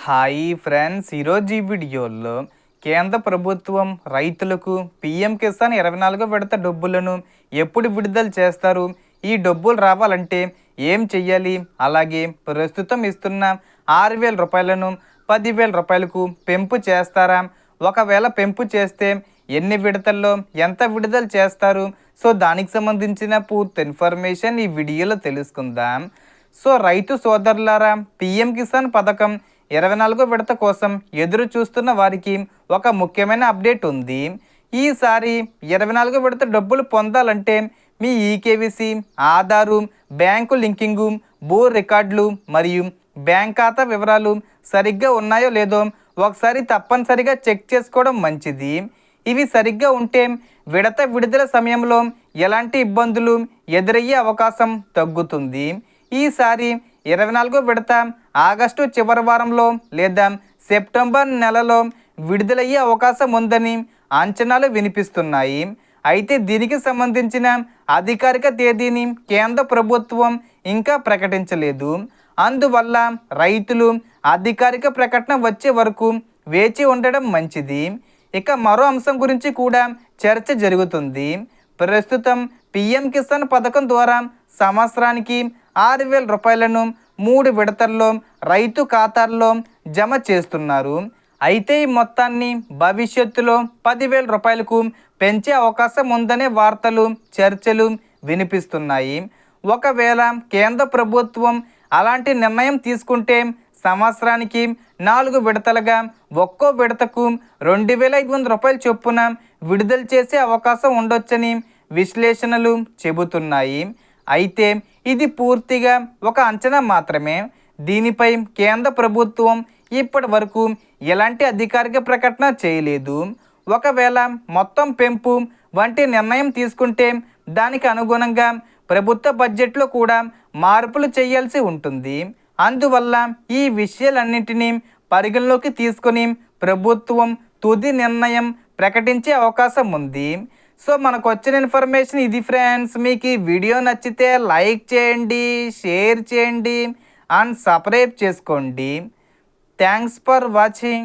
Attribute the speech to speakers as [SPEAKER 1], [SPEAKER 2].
[SPEAKER 1] Hi friends, ఈరోజు ఈ వీడియోలో కేంద్ర ప్రభుత్వం రైతులకు పీఎం కిసాన్ 24వ విడత డబ్బులను ఎప్పుడు విడుదల చేస్తారు, ఈ డబ్బులు రావాలంటే ఏం చెయ్యాలి, అలాగే ప్రస్తుతం ఇస్తున్న 6,000 రూపాయలను 10,000 రూపాయలకు పెంపు చేస్తారా, ఒకవేళ పెంపు చేస్తే ఎన్ని విడతల్లో ఎంత విడుదల చేస్తారు, సో దానికి సంబంధించిన పూర్తి ఇన్ఫర్మేషన్ ఈ వీడియోలో తెలుసుకుందాం. సో రైతు సోదరులారా, పీఎం కిసాన్ పథకం 24వ విడత కోసం ఎదురు చూస్తున్న వారికి ఒక ముఖ్యమైన అప్డేట్ ఉంది. ఈసారి 24వ విడత డబ్బులు పొందాలంటే మీ ఈకేవీసీ, ఆధారు, బ్యాంకు లింకింగు, భూ రికార్డులు మరియు బ్యాంక్ ఖాతా వివరాలు సరిగ్గా ఉన్నాయో లేదో ఒకసారి తప్పనిసరిగా చెక్ చేసుకోవడం మంచిది. ఇవి సరిగ్గా ఉంటే విడుదల సమయంలో ఎలాంటి ఇబ్బందులు ఎదురయ్యే అవకాశం తగ్గుతుంది. ఈసారి 24వ విడత ఆగస్టు చివరి వారంలో లేదా సెప్టెంబర్ నెలలో విడుదలయ్యే అవకాశం ఉందని అంచనాలు వినిపిస్తున్నాయి. అయితే దీనికి సంబంధించిన అధికారిక తేదీని కేంద్ర ప్రభుత్వం ఇంకా ప్రకటించలేదు. అందువల్ల రైతులు అధికారిక ప్రకటన వచ్చే వరకు వేచి ఉండడం మంచిది. ఇక మరో అంశం గురించి కూడా చర్చ జరుగుతుంది. ప్రస్తుతం పీఎం కిసాన్ పథకం ద్వారా సంవత్సరానికి 6,000 రూపాయలను 3 విడతల్లో రైతు ఖాతాల్లో జమ చేస్తున్నారు. అయితే ఈ మొత్తాన్ని భవిష్యత్తులో 10,000 రూపాయలకు పెంచే అవకాశం ఉందనే వార్తలు, చర్చలు వినిపిస్తున్నాయి. ఒకవేళ కేంద్ర ప్రభుత్వం అలాంటి నిర్ణయం తీసుకుంటే సంవత్సరానికి 4 విడతలుగా ఒక్కో విడతకు 2,500 రూపాయల చొప్పున విడుదల చేసే అవకాశం ఉండొచ్చని విశ్లేషణలు చెబుతున్నాయి. అయితే ఇది పూర్తిగా ఒక అంచనా మాత్రమే. దీనిపై కేంద్ర ప్రభుత్వం ఇప్పటి వరకు ఎలాంటి అధికారిక ప్రకటన చేయలేదు. ఒకవేళ మొత్తం పెంపు వంటి నిర్ణయం తీసుకుంటే దానికి అనుగుణంగా ప్రభుత్వ బడ్జెట్లో కూడా మార్పులు చేయాల్సి ఉంటుంది. అందువల్ల ఈ విషయాలన్నింటినీ పరిగణలోకి తీసుకొని ప్రభుత్వం తుది నిర్ణయం ప్రకటించే అవకాశం ఉంది. సో మనకు వచ్చిన ఇన్ఫర్మేషన్ ఇది ఫ్రెండ్స్. మీకు ఈ వీడియో నచ్చితే లైక్ చేయండి, షేర్ చేయండి అండ్ సబ్స్క్రైబ్ చేసుకోండి. Thanks for watching.